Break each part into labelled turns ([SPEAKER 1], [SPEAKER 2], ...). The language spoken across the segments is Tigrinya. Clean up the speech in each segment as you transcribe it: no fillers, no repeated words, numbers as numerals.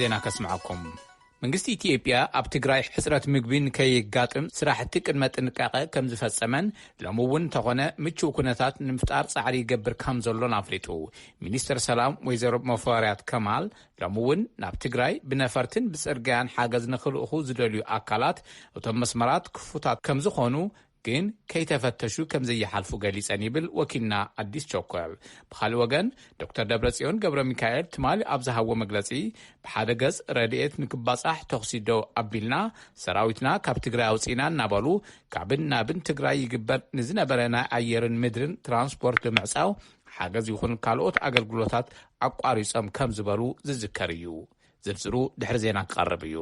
[SPEAKER 1] ዜና ከስማዓኩም መንግስቲ ኢትዮጵያ ኣብ ትግራይ ሕጽረት ምግቢን ከይጋጥም ስራሕቲ ቅድመ ጥንቃቐ ከም ዝፈጸመን ሎምውን ተኾነ ምቹው ኩነታት ንምፍጣር ጻዕሪ ይገብር ከም ዘሎን ኣፍሊጡ ሚኒስትር ሰላም ወይዘሮ መፈርያት ከማል ሎምውን ናብ ትግራይ ብነፈርትን ብጽርግያን ሓገዝ ንኽልእኹ ዝደልዩ ኣካላት እቶም መስመራት ክፉታት ከም ዝኾኑ ግን ከይተፈተሹ ከም ዘይሓልፉ ገሊጸን ይብል ወኪልና አዲስ ቸኮል ብኻልእ ወገን ዶክተር ደብረጽዮን ገብረ ሚካኤል ትማሊ ኣብ ዝሃቦ መግለጺ ብሓደ ገጽ ረድኤት ንክባጻሕ ተኽሲዶ ኣቢልና ሰራዊትና ካብ ትግራይ ኣውፂና እናበሉ ካብን ናብን ትግራይ ይግበር ንዝነበረ ናይ ኣየርን ምድርን ትራንስፖርት ብምዕጻው ሓገዝ ይኹን ካልኦት ኣገልግሎታት ኣቋሪጾም ከም ዝበሉ ዝዝከር እዩ ዝርዝሩ ድሕሪ ዜና ክቐርብ እዩ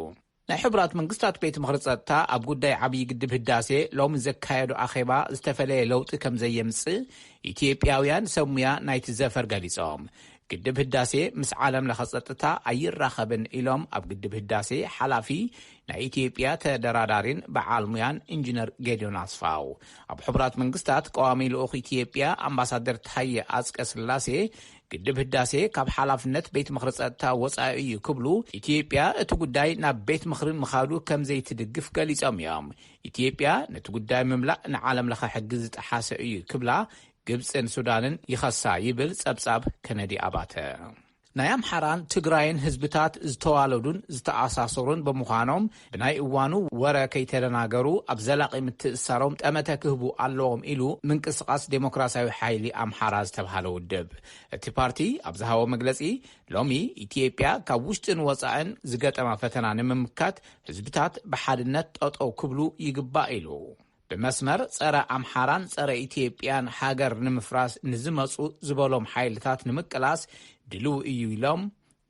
[SPEAKER 1] ናይ ሕብራት መንግስታት ቤት ምኽሪ ጸጥታ ኣብ ጉዳይ ዓብይ ግድብ ህዳሴ ሎሚ ዘካየዱ ኣኼባ ዝተፈለየ ለውጢ ከም ዘየምጽእ ኢትዮጵያውያን ሰሙያ ናይቲ ዘፈር ገሊጾም ግድብ ህዳሴ ምስ ዓለም ለኸ ጸጥታ ኣይራኸብን ኢሎም ኣብ ግድብ ህዳሴ ሓላፊ ናይ ኢትዮጵያ ተደራዳሪን በዓል ሙያን ኢንጂነር ጌዲዮን ኣስፋው ኣብ ሕብራት መንግስታት ቀዋሚ ልኡኽ ኢትዮጵያ ኣምባሳደር ታየ አጽቀ ስላሴ ግድብ ህዳሴ ካብ ሓላፍነት ቤት ምኽሪ ጸጥታ ወጻኢ እዩ ክብሉ ኢትዮጵያ እቲ ጉዳይ ናብ ቤት ምኽሪ ምኻዱ ከም ዘይትድግፍ ገሊጾም እዮም ኢትዮጵያ ነቲ ጉዳይ ምምላእ ንዓለም ለኸ ሕጊ ዝጠሓሰ እዩ ክብላ ግብፅን ሱዳንን ይኸሳ ይብል ጸብጻብ ከነዲ ኣባተ ናይ ኣምሓራን ትግራይን ህዝብታት ዝተዋለዱን ዝተኣሳሰሩን ብምዃኖም ብናይ እዋኑ ወረ ከይተደናገሩ ኣብ ዘላቒ ምትእስሳሮም ጠመተ ክህቡ ኣለዎም ኢሉ ምንቅስቓስ ዴሞክራሲያዊ ሓይሊ ኣምሓራ ዝተባሃለ ውድብ እቲ ፓርቲ ኣብ ዝሃቦ መግለጺ ሎሚ ኢትዮጵያ ካብ ውሽጥን ወጻእን ዝገጠማ ፈተና ንምምካት ህዝብታት ብሓድነት ጠጠው ክብሉ ይግባእ ኢሉ ብመስመር ጸረ ኣምሓራን ጸረ ኢትዮጵያን ሃገር ንምፍራስ ንዝመጹ ዝበሎም ሓይልታት ንምቅላስ ድልው እዩ ኢሎም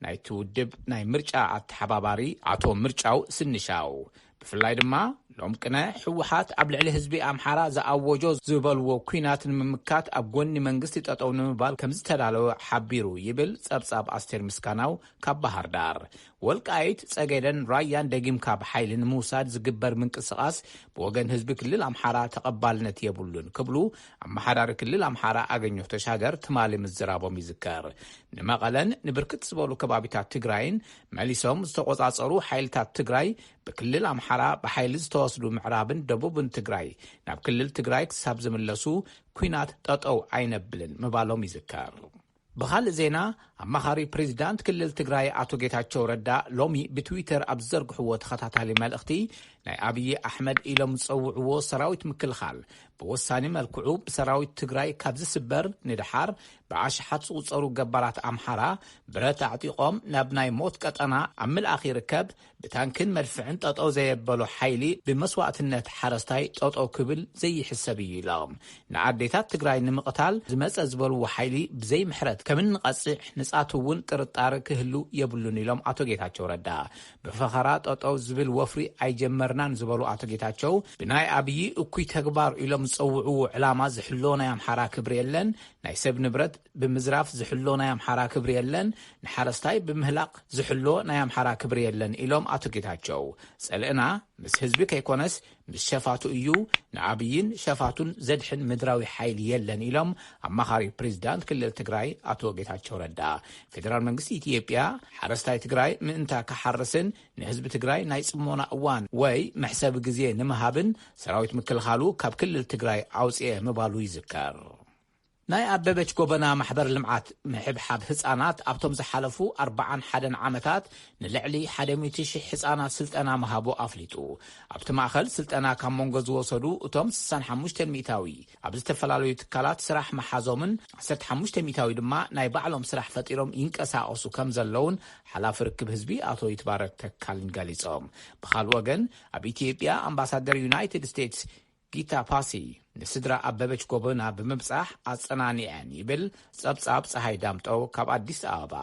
[SPEAKER 1] ናይቲ ውድብ ናይ ምርጫ ኣተሓባባሪ ኣቶ ምርጫው ስንሻው ብፍላይ ድማ ሎም ቅነ ሕወሓት ኣብ ልዕሊ ህዝቢ ኣምሓራ ዝኣወጆ ዝበልዎ ኩናት ንምምካት ኣብ ጎኒ መንግስቲ ጠጠው ንምባል ከም ዝተዳለወ ሓቢሩ ይብል ጸብጻብ ኣስቴር ምስካናው ካብ ባህር ዳር ወልቃይት ጸገደን ራያን ደጊምካ ብሓይሊ ንምውሳድ ዝግበር ምንቅስቓስ ብወገን ህዝቢ ክልል ኣምሓራ ተቐባልነት የብሉን ክብሉ ኣመሓዳሪ ክልል ኣምሓራ ኣገኘሁ ተሻገር ትማሊ ምዝራቦም ይዝከር ንመቐለን ንብርክት ዝበሉ ከባቢታት ትግራይን መሊሶም ዝተቆጻጸሩ ሓይልታት ትግራይ በክልል ኣምሓራ በሓይሊ ዝተወስዱ ምዕራብን ደቡብን ትግራይ ናብ ክልል ትግራይ ክሳብ ዝምለሱ ኩናት ጠጠው አይነብልን ምባሎም ይዝከር ብኻልእ ዜና ኣማኻሪ ፕሬዚዳንት ክልል ትግራይ ኣቶ ጌታቸው ረዳ ሎሚ ብትዊተር ኣብ ዘርግሕዎ ተኸታታሊ መልእኽቲ ናይ አብይ አሕመድ ኢሎም ዝጸውዕዎ ሰራዊት ምክልኻል ብወሳኒ መልክዑ ብሰራዊት ትግራይ ካብ ዝስበር ንድሓር ብኣሽሓት ዝቑጸሩ ገባራት ኣምሓራ ብረት ኣዕጢቖም ናብ ናይ ሞት ቀጠና ኣብ ምልኣኽ ይርከብ ብታንክን መድፍዕን ጠጠው ዘየበሎ ሓይሊ ብመስዋዕትነት ሓረስታይ ጠጠው ክብል ዘይሕሰብ እዩ ኢሎም ንኣዴታት ትግራይ ንምቕታል ዝመጸ ዝበልዎ ሓይሊ ብዘይ ምሕረት ከም ንቐጽዕ ንጻት እውን ጥርጣሪ ክህሉ የብሉን ኢሎም ኣቶ ጌታቸው ረዳ ብፈኸራ ጠጠው ዝብል ወፍሪ ኣይጀመርናን ዝበሉ ኣቶ ጌታቸው ብናይ አብይ እኩይ ተግባር ኢሎም ዝጸውዑ ዕላማ ዝሕሎ ናይ ኣምሓራ ክብሪ የለን ናይ ሰብ ንብረት ብምዝራፍ ዝሕሎ ናይ ኣምሓራ ክብሪ የለን ንሓረስታይ ብምህላቕ ዝሕሎ ናይ ኣምሓራ ክብሪ የለን ኢሎም ኣቶ ጌታቸው ጸልእና ምስ ህዝቢ ከይኮነስ ምስ ሸፋቱ እዩ ንአብይን ሸፋቱን ዘድሕን ምድራዊ ሓይሊ የለን ኢሎም ኣማኻሪ ፕሬዚዳንት ክልል ትግራይ ኣቶ ጌታቸው ረዳ ፌደራል መንግስቲ ኢትዮጵያ ሓረስታይ ትግራይ ምእንታ ክሓርስን ንህዝቢ ትግራይ ናይ ጽሞና እዋን ወይ መሕሰብ ግዜ ንምሃብን ሰራዊት ምክልኻሉ ካብ ክልል ትግራይ ኣውጽአ ምባሉ ይዝከር ናይ ኣበበች ጎበና ማሕበር ልምዓት ምሕብሓብ ህፃናት ኣብቶም ዝሓለፉ 41 ዓመታት ንልዕሊ 100,000 ህፃናት ስልጠና መሃቦ ኣፍሊጡ ኣብቲ ማእኸል ስልጠና ካብ መንጎ ዝወሰዱ እቶም 65 ሚእታዊ ኣብ ዝተፈላለዩ ትካላት ስራሕ መሓዞምን 15 ሚእታዊ ድማ ናይ ባዕሎም ስራሕ ፈጢሮም ይንቀሳቐሱ ከም ዘለውን ሓላፊ ርክብ ህዝቢ ኣቶ ይትባረክ ተካልን ገሊጾም ብኻልእ ወገን ኣብ ኢትዮጵያ ኣምባሳደር ዩናይትድ ስቴትስ ጊታ ፓሲ ንስድራ ኣበበች ጎበና ብምብጻሕ ኣጸናኒዐን ይብል ጸብጻብ ፀሐይ ዳምጠው ካብ አዲስ አበባ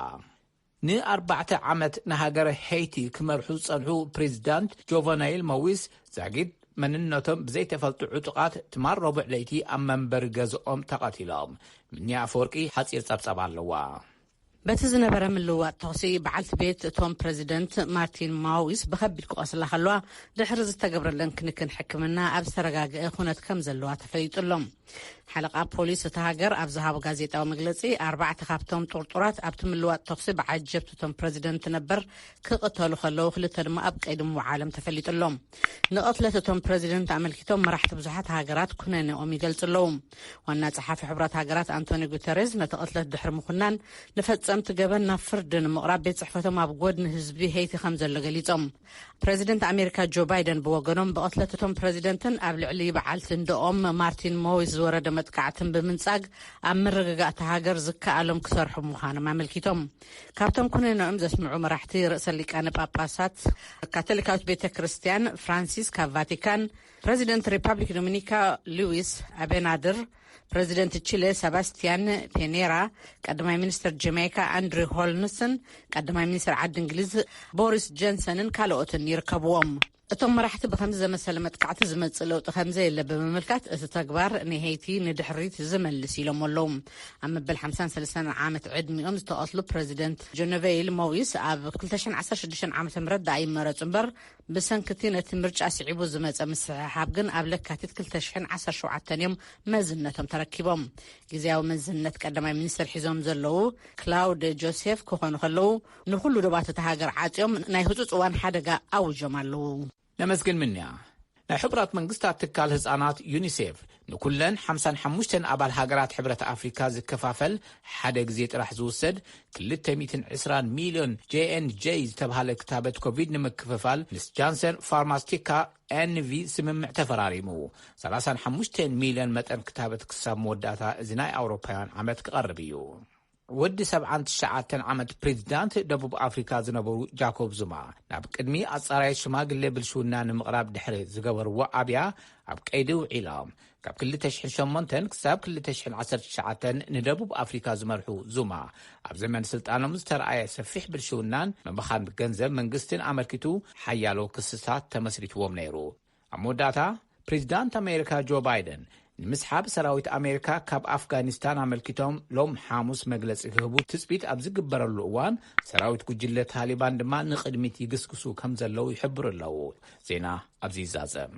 [SPEAKER 1] ን4 ዓመት ንሃገረ ሄይቲ ክመርሑ ጸንሑ ፕሬዚዳንት ጆቨናይል ሞዊስ ዛጊድ መንነቶም ብዘይተፈልጡ ዕጡቃት ትማር ረቡዕ ለይቲ ኣብ መንበሪ ገዝኦም ተቐቲሎም ምንያ አፈወርቂ ሓጺር ጸብጻብ ኣለዋ
[SPEAKER 2] በቲ ዝነበረ ምልውዋጥ ተኽሲ በዓልቲ ቤት እቶም ፕሬዚደንት ማርቲን ማዊስ ብከቢድ ክቆስላ ከለዋ ድሕሪ ዝተገብረለን ክንክን ሕክምና ኣብ ዝተረጋግአ ኩነት ከም ዘለዋ ተፈሊጡሎም ሓለቓ ፖሊስ እቲ ሃገር ኣብ ዝሃቦ ጋዜጣዊ መግለጺ 4 ካብቶም ጥርጡራት ኣብቲ ምልዋጥ ተኽሲ ብዓጀብቲ እቶም ፕረዚደንት ነበር ክቕተሉ ከለዉ 2 ድማ ኣብ ቀይዲ ምውዓሎም ተፈሊጡሎም ንቕትለት እቶም ፕረዚደንት ኣመልኪቶም መራሕቲ ብዙሓት ሃገራት ኩነኔኦም ይገልጹ ኣለዉ ዋና ጸሓፊ ሕብራት ሃገራት አንቶኒ ጉተሬዝ ነቲ ቅትለት ድሕሪ ምኹናን ንፈጸምቲ ገበን ናብ ፍርዲ ንምቕራብ ቤት ጽሕፈቶም ኣብ ጎድኒ ህዝቢ heይቲ ከም ዘሎ ገሊጾም ፕረዚደንት ኣሜሪካ ጆ ባይደን ብወገኖም ብቕትለት እቶም ፕረዚደንትን ኣብ ልዕሊ በዓልቲ እንደኦም ማርቲን ሞዊስ ዝወረደ መጥቃዕትን ብምንጻግ ኣብ ምርግጋእቲ ሃገር ዝከኣሎም ክሰርሑ ምዃኖም ኣመልኪቶም ካብቶም ኩነኔኦም ዘስምዑ መራሕቲ ርእሰ ሊቃነ ጳጳሳት ካቶሊካዊት ቤተ ክርስቲያን ፍራንሲስ ካብ ቫቲካን ፕረዚደንት ሪፐብሊክ ዶሚኒካ ሉዊስ አቤናድር ፕረዚደንት ቺሌ ሰባስቲያን ፔኔራ ቀዳማይ ሚኒስትር ጀማይካ አንድሪ ሆልንሰን ቀዳማይ ሚኒስትር ዓዲ እንግሊዝ ቦሪስ ጆንሰንን ካልኦትን ይርከብዎም እቶም መራሕቲ ብከምዚ ዘመሰለ መጥቃዕቲ ዝመጽእ ለውጢ ከምዘ የለ ብምምልካት እቲ ተግባር ንሄይቲ ንድሕሪት ዝመልስ ኢሎም ኣለዉ ኣብ መበል 53 ዓመት ዕድሚኦም ዝተቐትሉ ፕረዚደንት ጆነቬይል ሞዊስ ኣብ 2016 ዓመተ ምህረት ዳይመረጹ እምበር ብሰንክቲ ነቲ ምርጫ ስዒቡ ዝመጸ ምስሕሓብ ግን ኣብ ለካቲት 2017 እዮም መዝነቶም ተረኪቦም ጊዜያዊ መዝነት ቀዳማይ ሚኒስትር ሒዞም ዘለዉ ክላውድ ጆሴፍ ክኾኑ ከለዉ ንኩሉ ዶባት ሃገር ዓጽዮም ናይ ህጹጽ እዋን ሓደጋ ኣውጆም ኣለዉ
[SPEAKER 1] ነመስግን ምንያ ናይ ሕቡራት መንግስታት ትካል ህፃናት ዩኒሴፍ ንኩለን 55 ኣባል ሃገራት ሕብረት ኣፍሪካ ዝከፋፈል ሓደ ግዜ ጥራሕ ዝውሰድ 220 ሚሊዮን JNJ ዝተባሃለ ክታበት ኮቪድ ንምክፍፋል ምስ ጃንሰን ፋርማስቲካ NV ስምምዕ ተፈራሪሙ 35 ሚሊዮን መጠን ክታበት ክሳብ መወዳእታ እዚ ናይ ኣውሮፓውያን ዓመት ክቐርብ እዩ ወዲ 79 ዓመት ፕሬዚዳንት ደቡብ ኣፍሪካ ዝነበሩ ጃኮብ ዙማ ናብ ቅድሚ ኣጻራይ ሽማግሌ ብልሽውና ንምቕራብ ድሕሪ ዝገበርዎ ኣብያ ኣብ ቀይዲ ውዒሎም ካብ 2008 ክሳብ 2019 ንደቡብ ኣፍሪካ ዝመርሑ ዙማ ኣብ ዘመን ስልጣኖም ዝተረኣየ ሰፊሕ ብልሽውናን ምምኻን ገንዘብ መንግስትን ኣመልኪቱ ሓያሎ ክስታት ተመስሪትዎም ነይሩ ኣብ መወዳእታ ፕሬዚዳንት ኣሜሪካ ጆ ባይደን ንምስሓብ ሰራዊት ኣሜሪካ ካብ ኣፍጋኒስታን ኣመልኪቶም ሎም ሓሙስ መግለጺ ክህቡ ትጽቢት ኣብ ዝግበረሉ እዋን ሰራዊት ጉጅለ ታሊባን ድማ ንቕድሚት ይግስግሱ ከም ዘለው ይሕብሩ ኣለዉ ዜና ኣብዚ ይዛዘም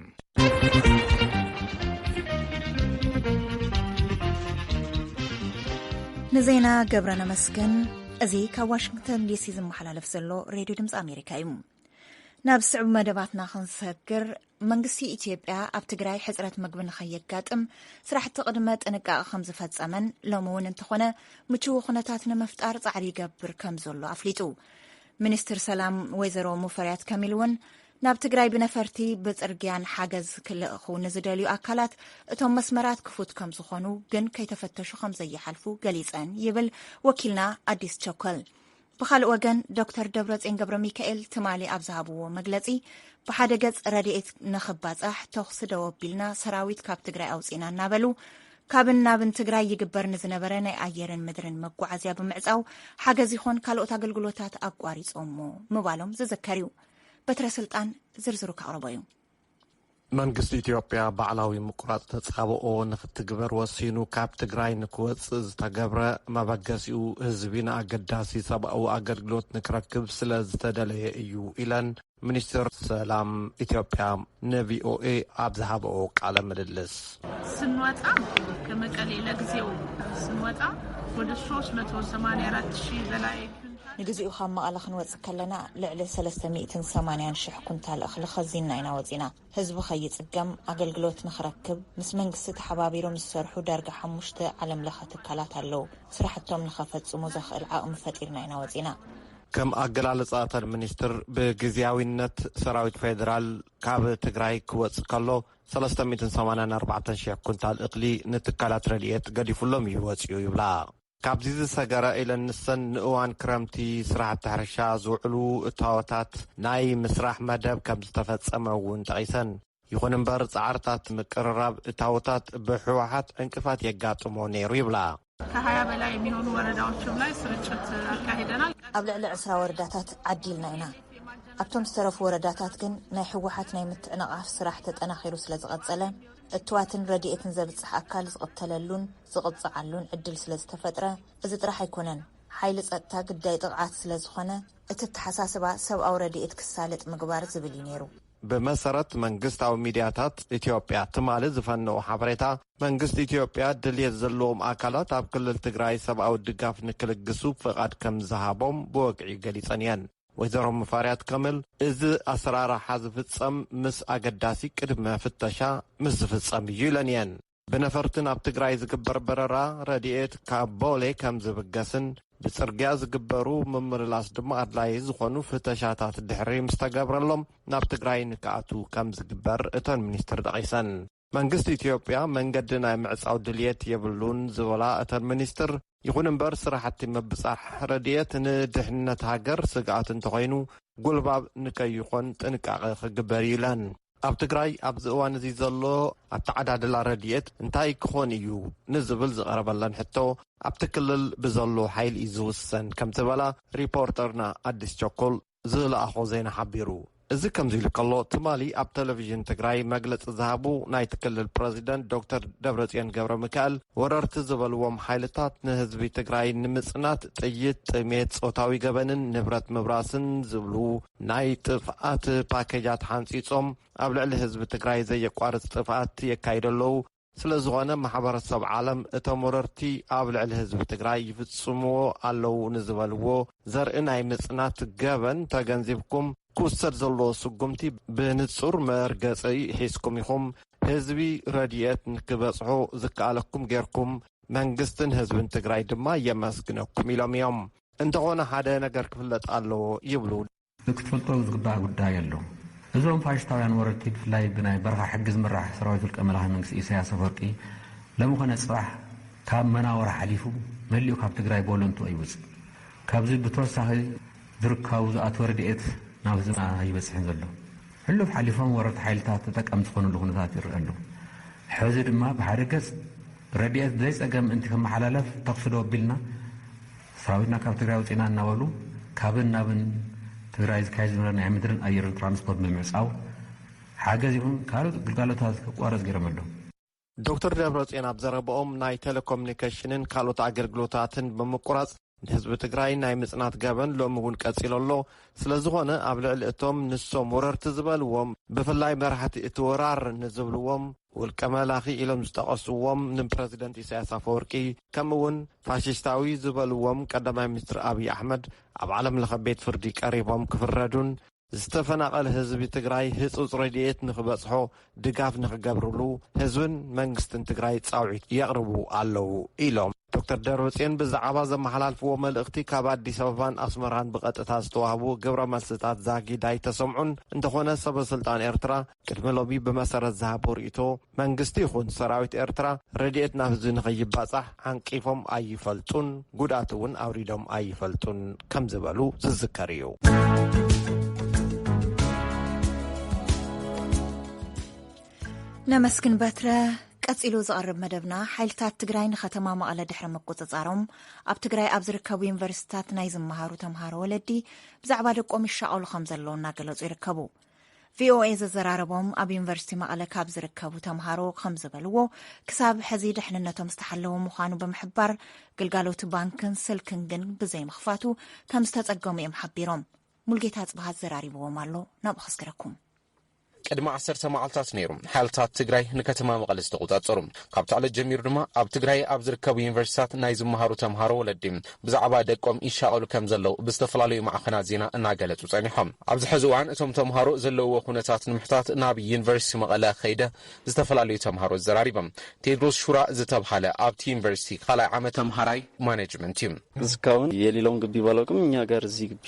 [SPEAKER 3] ንዜና ገብረና መስገን እዚ ካብ ዋሽንግተን ዲሲ ዝመሓላለፍ ዘሎ ሬድዮ ድምፂ ኣሜሪካ እዩ ናብ ስዕብ መደባትና ክንሰግር መንግስቲ ኢትዮጵያ ኣብ ትግራይ ሕጽረት ምግቢ ንኸየጋጥም ስራሕቲ ቅድመ ጥንቃቐ ከም ዝፈጸመን ሎሚ እውን እንተኾነ ምቹው ኩነታት ንምፍጣር ጻዕሪ ይገብር ከም ዘሎ ኣፍሊጡ ሚኒስትር ሰላም ወይዘሮ ሙፈሪያት ካሚል እውን ናብ ትግራይ ብነፈርቲ ብጽርግያን ሓገዝ ክልእኹ ንዝደልዩ ኣካላት እቶም መስመራት ክፉት ከም ዝኾኑ ግን ከይተፈተሹ ከም ዘይሓልፉ ገሊጸን ይብል ወኪልና አዲስ ቸኮል ብኻልእ ወገን ዶክተር ደብረጽዮን ገብረ ሚካኤል ትማሊ ኣብ ዝሃብዎ መግለጺ ብሓደ ገጽ ረድኤት ንኽባጻሕ ተኽሲ ደው ኣቢልና ሰራዊት ካብ ትግራይ ኣውፂና እናበሉ ካብን ናብን ትግራይ ይግበር ንዝነበረ ናይ ኣየርን ምድርን መጓዓዝያ ብምዕጻው ሓገዝ ይኹን ካልኦት ኣገልግሎታት ኣቋሪጾሞ ምባሎም ዝዝከር እዩ በትረ ስልጣን ዝርዝሩ ካቕርቦ እዩ
[SPEAKER 4] መንግስቲ ኢትዮጵያ ባዕላዊ ምቁራጽ ተጻብኦ ንኽትግበር ወሲኑ ካብ ትግራይ ንክወጽእ ዝተገብረ መበገሲኡ ህዝቢን ኣገዳሲ ሰብኣዊ ኣገልግሎት ንክረክብ ስለ ዝተደለየ እዩ ኢለን ሚኒስትር ሰላም ኢትዮጵያ ንቪኦኤ ኣብ ዝሃበኦ ቃለ ምልልስ
[SPEAKER 5] ስንወጣ ከመቀሌ ለጊዜው ስንወጣ ወደ 384,000 በላይ
[SPEAKER 3] ንግዚኡ ካብ መቐለ ክንወጽእ ከለና ልዕሊ 380,000 ኩንታል እኽሊ ኸዚና ኢና ወፂና ህዝቢ ኸይጽገም ኣገልግሎት ንኽረክብ ምስ መንግስቲ ተሓባቢሮም ዝሰርሑ ዳርጋ 5 ዓለም ለኸ ትካላት ኣለዉ ስራሕቶም ንኸፈጽሙ ዘኽእል ዓቕሚ ፈጢርና ኢና ወፂና
[SPEAKER 4] ከም ኣገላለጻተን ሚኒስትር ብግዚያዊነት ሰራዊት ፌደራል ካብ ትግራይ ክወጽእ ከሎ 384,000 ኩንታል እኽሊ ንትካላት ረድኤት ገዲፉሎም እዩ ወፂኡ ይብላ ካብዚ ዝሰገረ ኢለን ንሰን ንእዋን ክረምቲ ስራሕቲ ሕርሻ ዝውዕሉ እታወታት ናይ ምስራሕ መደብ ከም ዝተፈጸመ እውን ጠቒሰን ይኹን እምበር ጻዕርታት ምቅርራብ እታወታት ብሕወሓት እንቅፋት የጋጥሞ ነይሩ ይብላ
[SPEAKER 5] ከ20 በላይ የሚሆኑ ወረዳዎችም ላይ ስርጭት አካሂደናል
[SPEAKER 3] ኣብ ልዕሊ 20 ወረዳታት ዓዲልና ኢና ኣብቶም ዝተረፉ ወረዳታት ግን ናይ ሕወሓት ናይ ምትዕንቓፍ ስራሕ ተጠናኺሩ ስለ ዝቐጸለ እትዋትን ረድኤትን ዘብጽሕ ኣካል ዝቕተለሉን ዝቕጽዓሉን ዕድል ስለ ዝተፈጥረ እዚ ጥራሕ ኣይኮነን ሓይሊ ጸጥታ ግዳይ ጥቕዓት ስለ ዝኾነ እቲ ተሓሳስባ ሰብኣዊ ረድኤት ክሳለጥ ምግባር ዝብል እዩ ነይሩ
[SPEAKER 4] بمسارت منغست او ميدياتات إثيوبيا تمالي زفنو حبريتا منغست إثيوبيا دليت زلوم أكالات أب كل التقراي سبعو الدقاف نكلقسو فقاد كم زهابهم بوقعي قليسانيان ويزرهم مفاريات كامل إذ أسرار حذف الصم مس أقداسي كدما فتشا مس فتشا يولانيان بنفرتن أب تقراي زقبر بررا رديئت كابولي كم زبقاسن بسرقيا زقبرو ممرلاس دما أدلاي زخونو فتشاتات الدحري مستقبر اللهم ناب تقراي نكاتو كم زقبر اتن منيستر دقيسان منغست إثيوبيا منقدنا معصاو دليت يبلون زولا اتن منيستر يكون امبر سراحتي مبصح رديت ندحنت هاجر سقعت انتغينو قلباب نكيخون تنكاق خقبريلان أب تقراي أب زوان زي زلو أب تعداد رديت انتاي كخون ايو نزبل زغربالان حتو أب تكلل بزلو حيل إزوسن كم تبالا ريبورترنا أدس جوكول زغلا أخو زين حبيرو إذا كم زي لكالو تمالي أب تلفزيون تقراي مجلس زهابو ناي تكلل بريزيدنت دكتور دبرتيان غبر ميكائيل وررت زبلوم حيلتات نهزبي تقراي نمصنات طيت ميت صوتاوي غبنن نبرت مبراسن زبلو ناي طفات باكيجات حانصيصوم أب لعل حزب تقراي زي يقارص طفات يكايدلو ስለዝኾነ ማሕበረሰብ ዓለም እቶም ወረርቲ ኣብ ልዕሊ ህዝቢ ትግራይ ይፍጽምዎ ኣለዉ ንዝበልዎ ዘርኢ ናይ ምጽናት ገበን ተገንዚብኩም ክውሰድ ዘለዎ ስጉምቲ ብንጹር መርገጺ ሒዝኩም ኢኹም ህዝቢ ረድኤት ንክበጽሖ ዝከኣለኩም ጌርኩም መንግስትን ህዝብን ትግራይ ድማ የመስግነኩም ኢሎም እዮም እንተኾነ ሓደ ነገር ክፍለጥ ኣለዎ ይብሉ
[SPEAKER 6] ክትፈልጦ ዝግባእ ጉዳይ ኣሎ እዞም ፋሽስታውያን ወረርቲ ብፍላይ ብናይ በረኻ ሕግዝ ምራሕ ሰራዊት ውልቀ መላኺ መንግስቲ ኢሳያስ አፈወርቂ ለምኾነ ጽባሕ ካብ መናወራ ሓሊፉ መሊኡ ካብ ትግራይ ቦለንቱ ኣይወፅእ ካብዚ ብተወሳኺ ዝርከቡ ዝኣተወ ረድኤት ናብ ህዝብና ይበፅሕን ዘሎ ሕሉፍ ሓሊፎም ወረርቲ ሓይልታት ተጠቀምቲ ዝኾኑሉ ኩነታት ይርአ ኣሎ ሕዚ ድማ ብሓደ ገጽ ረድኤት ዘይፀገም እንቲ ከመሓላለፍ ተኽስዶ ኣቢልና ሰራዊትና ካብ ትግራይ ወፂና እናበሉ ካብን ናብን ትግራይ ዝካየድ ዝነበረ ናይ ምድርን ኣየርን ትራንስፖርት ብምዕፃው ሓገዝ ይኹን ካልኦት ግልጋሎታት ክቋረፅ ገይሮም ኣሎ
[SPEAKER 4] ዶክተር ደብረጽዮን ኣብ ዘረብኦም ናይ ቴሌኮሙኒኬሽንን ካልኦት ኣገልግሎታትን ብምቁራፅ ህዝቢ ትግራይ ናይ ምጽናት ገበን ሎሚ እውን ቀፂሉ ኣሎ ስለዝኾነ ኣብ ልዕሊ እቶም ንሶም ወረርቲ ዝበልዎም ብፍላይ መራሕቲ እቲ ወራር ንዝብልዎም ውልቀ መላኺ ኢሎም ዝጠቐስዎም ንፕረዚደንት ኢሳያስ አፈወርቂ ከምኡውን ፋሽስታዊ ዝበልዎም ቀዳማይ ሚኒስትር ኣብይ ኣሕመድ ኣብ ዓለም ለኸ ቤት ፍርዲ ቀሪቦም ክፍረዱን ዝተፈናቐለ ህዝቢ ትግራይ ህጹጽ ረድኤት ንኽበጽሖ ድጋፍ ንኽገብርሉ ህዝብን መንግስትን ትግራይ ጻውዒት የቕርቡ ኣለዉ ኢሎም ዶክተር ደብረጽዮን ብዛዕባ ዘመሓላልፍዎ መልእኽቲ ካብ ኣዲስ ኣበባን ኣስመራን ብቐጥታ ዝተዋህቡ ግብረ መልስታት ዛጊዳ ኣይተሰምዑን እንተኾነ ሰበስልጣን ኤርትራ ቅድሚ ሎሚ ብመሰረት ዝሃቦ ርእቶ መንግስቲ ይኹን ሰራዊት ኤርትራ ረድኤት ናብ ህዝቢ ንኸይባጻሕ ዓንቂፎም ኣይፈልጡን ጉድኣት እውን ኣውሪዶም ኣይፈልጡን ከም ዝበሉ ዝዝከር እዩ
[SPEAKER 3] نمسكن بترة قصيلو زقرب مدبنا حيلتات تግራይ ንከተማ መቐለ ድሕሪ መቆጻጻሮም ኣብ ትግራይ ኣብ ዝርከቡ ዩኒቨርሲቲታት ናይ ዝመሃሩ ተምሃሮ ወለዲ ብዛዕባ ደቆም ይሻቀሉ ከም ዘለዉ እናገለጹ ይርከቡ VOA ዘዘራረቦም ኣብ ዩኒቨርሲቲ መቐለ ካብ ዝርከቡ ተምሃሮ ከም ዝበልዎ ክሳብ ሕዚ ድሕንነቶም ዝተሓለወ ምዃኑ ብምሕባር ግልጋሎት ባንክን ስልክን ግን ብዘይ ምኽፋቱ ከም ዝተጸገሙ እዮም ሓቢሮም ሙልጌታ ጽባሃት ዘራሪብዎም ኣሎ ናብ ክስከረኩም
[SPEAKER 7] ቅድሚ 10 መዓልታት ነይሩ ሓይልታት ትግራይ ንከተማ መቐለ ዝተቆጻጸሩ ካብቲ ዕለት ጀሚሩ ድማ ኣብ ትግራይ ኣብ ዝርከቡ ዩኒቨርሲቲታት ናይ ዝመሃሩ ተምሃሮ ወለዲ ብዛዕባ ደቆም ይሻቀሉ ከም ዘለዉ ብዝተፈላለዩ ማዕኸናት ዜና እናገለጹ ጸኒሖም ኣብዚ ሕዚ እዋን እቶም ተምሃሮ ዘለውዎ ኩነታት ንምሕታት ናብ ዩኒቨርሲቲ መቐለ ከይደ ዝተፈላለዩ ተምሃሮ ዘራሪቦም ቴድሮስ ሹራ ዝተባሃለ ኣብቲ ዩኒቨርሲቲ ካልኣይ ዓመት ተምሃራይ ማኔጅመንት እዩ
[SPEAKER 8] እስካሁን የሌላውን ግቢ ባላውቅም እኛ ጋር እዚህ ግቢ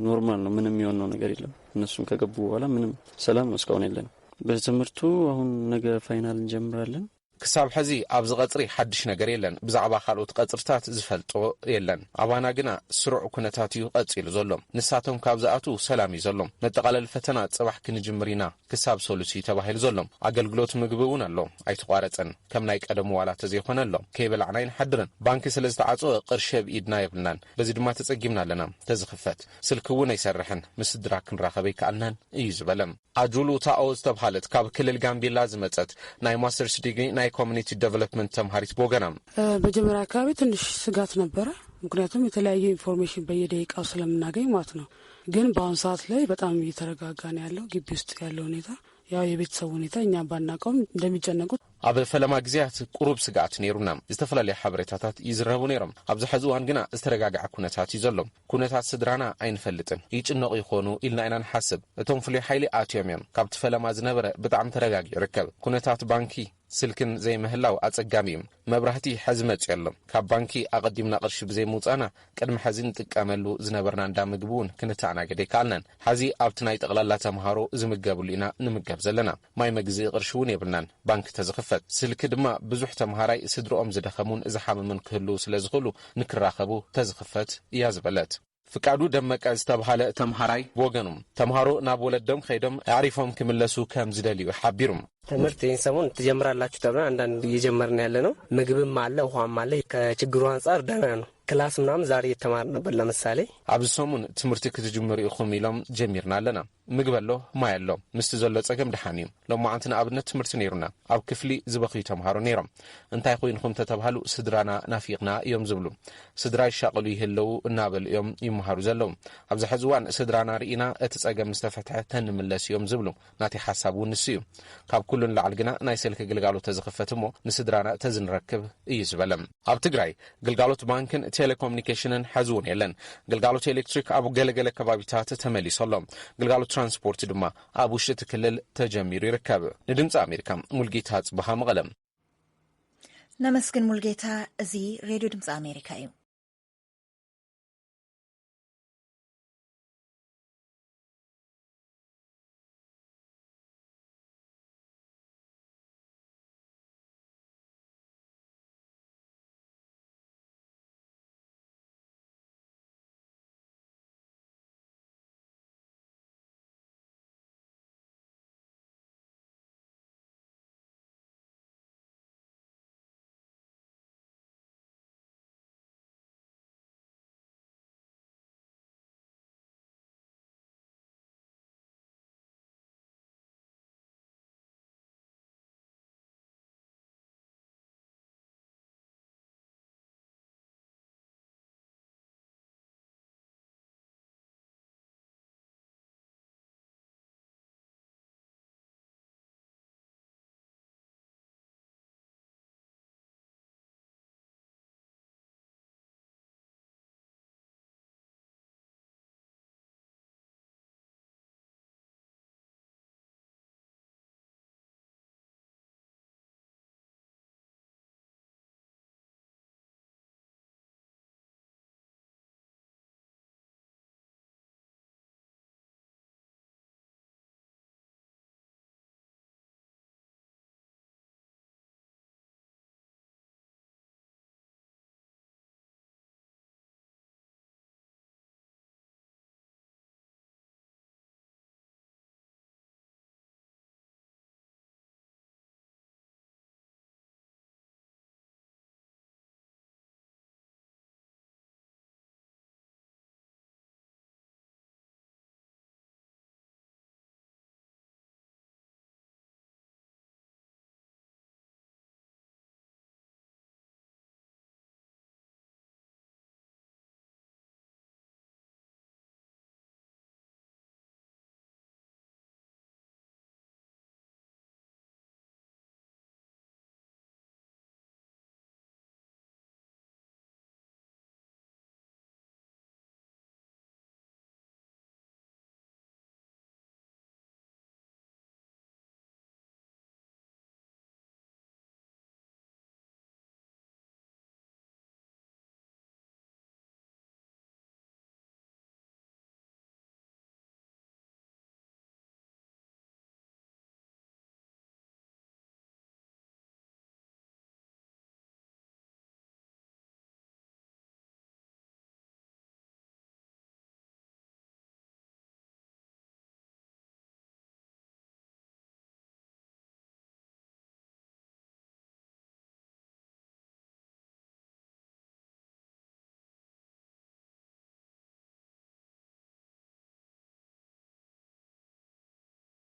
[SPEAKER 8] ኖርማል ነው ምንም የሆነው ነገር የለም እነሱም ከገቡ በኋላ ምንም ሰላም ነው እስካሁን የለንም በትምህርቱ አሁን ነገ ፋይናል እንጀምራለን ክሳብ ሕዚ ኣብ ዝቐጽሪ ሓድሽ ነገር የለን ብዛዕባ ካልኦት ቀጽርታት ዝፈልጦ የለን ኣባና ግና ስሩዕ ኩነታት እዩ ቀጺሉ ዘሎ ንሳቶም ካብ ዝኣቱ ሰላም እዩ ዘሎ መጠቃለል ፈተና ጽባሕ ክንጅምር ኢና ክሳብ ሶሉሲ ተባሂሉ ዘሎ ኣገልግሎት ምግቢ እውን ኣሎ ኣይተቋረፀን ከም ናይ ቀደም ዋላ ተዘይኾነ ኣሎ ከይበላዕና ይንሓድርን ባንኪ ስለ ዝተዓጽወ ቅርሺ ብኢድና የብልናን በዚ ድማ ተጸጊምና ኣለና ተዝኽፈት ስልክ እውን ኣይሰርሕን ምስ ስድራ ክንራኸበ ይከኣልናን እዩ ዝበለም ኣጁሉ ታኦ ዝተባሃለት ካብ ክልል ጋምቤላ ዝመጸት ናይ ማስተርስ ዲግሪ ናይ ኮሚኒቲ ዴቨሎፕመንት ተምሃሪት ቦገናም
[SPEAKER 9] በጀመራ አካባቢ ትንሽ ስጋት ነበረ ምክንያቱም የተለያየ ኢንፎርሜሽን በየደቂቃው ስለምናገኝ ማለት ነው ግን በአሁኑ ሰዓት ላይ በጣም እየተረጋጋ ነው ያለው ግቢ ውስጥ ያለው ሁኔታ። ያው የቤተሰብ ሁኔታ እኛ ባናቀውም እንደሚጨነቁት
[SPEAKER 7] ኣብ ፈለማ ግዜያት ቁሩብ ስጋት ነይሩና ዝተፈላለዩ ሓበሬታታት ይዝረቡ ነይሮም። ኣብዚ ሕዚ እዋን ግና ዝተረጋግዐ ኩነታት እዩ ዘሎ። ኩነታት ስድራና ኣይንፈልጥን ይጭነቁ ይኾኑ ኢልና ኢና ንሓስብ። እቶም ፍሉይ ሓይሊ ኣትዮም እዮም። ካብቲ ፈለማ ዝነበረ ብጣዕሚ ተረጋጊዑ ይርከብ። ኩነታት ባንኪ ስልክን ዘይምህላው ኣጸጋሚ እዩ። መብራህቲ ሕዚ መጽኡ ኣሎ። ካብ ባንኪ ኣቐዲምና ቅርሺ ብዘይ ምውፃና ቅድሚ ሕዚ ንጥቀመሉ ዝነበርና እንዳ ምግቢ እውን ክንተኣናገደ ይከኣልናን። ሕዚ ኣብቲ ናይ ጠቕላላ ተምሃሮ ዝምገብሉ ኢና ንምገብ ዘለና። ማይ መግዝኢ ቅርሺ እውን የብልናን። ባንኪ ተዝኽፈት ስልኪ ድማ ብዙሕ ተምሃራይ ስድሮኦም ዝደኸሙን ዝሓመሙን ክህሉ ስለ ዝኽእሉ ንክራኸቡ ተዝኽፈት እያ ዝበለት። ፍቃዱ ደመቀ ዝተባሃለ ተምሃራይ ወገኑ ተምሃሮ ናብ ወለዶም ከይዶም ኣዕሪፎም ክምለሱ ከም ዝደልዩ ሓቢሩ
[SPEAKER 10] ትምህርት ይህን ሰሞን ትጀምራላችሁ ተብለን አንዳንድ እየጀመርን ያለ ነው። ምግብም አለ ውሃም አለ። ከችግሩ አንጻር ደህና ነው። ክላስ ምናምን ዛሬ እየተማር ነበር። ለምሳሌ ኣብዚ ሰሙን ትምህርቲ ክትጅምሩ ኢኹም ኢሎም ጀሚርና ኣለና። ምግብ ኣሎ ማይ ኣሎ ምስቲ ዘሎ ፀገም ድሓን እዩ። ሎማዓንቲ ንኣብነት ትምህርቲ ነይሩና ኣብ ክፍሊ ዝበኽዩ ተምሃሮ ነይሮም። እንታይ ኮይንኩም ተተባሃሉ ስድራና ናፊቕና እዮም ዝብሉ። ስድራ ይሻቕሉ ይህለው እናበሉ እዮም ይመሃሩ ዘለዉ። ኣብዚ ሕዚ እዋን ስድራና ርኢና እቲ ፀገም ዝተፈትሐ ተንምለስ እዮም ዝብሉ። ናተይ ሓሳብ እውን ንሱ እዩ። ካብ ኩሉን ላዕል ግና ናይ ስልኪ ግልጋሎት ተዝኽፈት እሞ ንስድራና ተዝንረክብ እዩ ዝበለም። ኣብ ትግራይ ግልጋሎት ባንክን ቴሌኮሙኒኬሽንን ሕዚ እውን የለን። ግልጋሎት ኤሌክትሪክ ኣብ ገለገለ ከባቢታት ተመሊሱ ኣሎ። ግልጋሎት ትራንስፖርት ድማ ኣብ ውሽጢ ክልል ተጀሚሩ ይርከብ። ንድምፂ ኣሜሪካ ሙልጌታ ጽባሃ መቐለም።
[SPEAKER 3] ነመስግን ሙልጌታ። እዚ ሬድዮ ድምፂ ኣሜሪካ እዩ።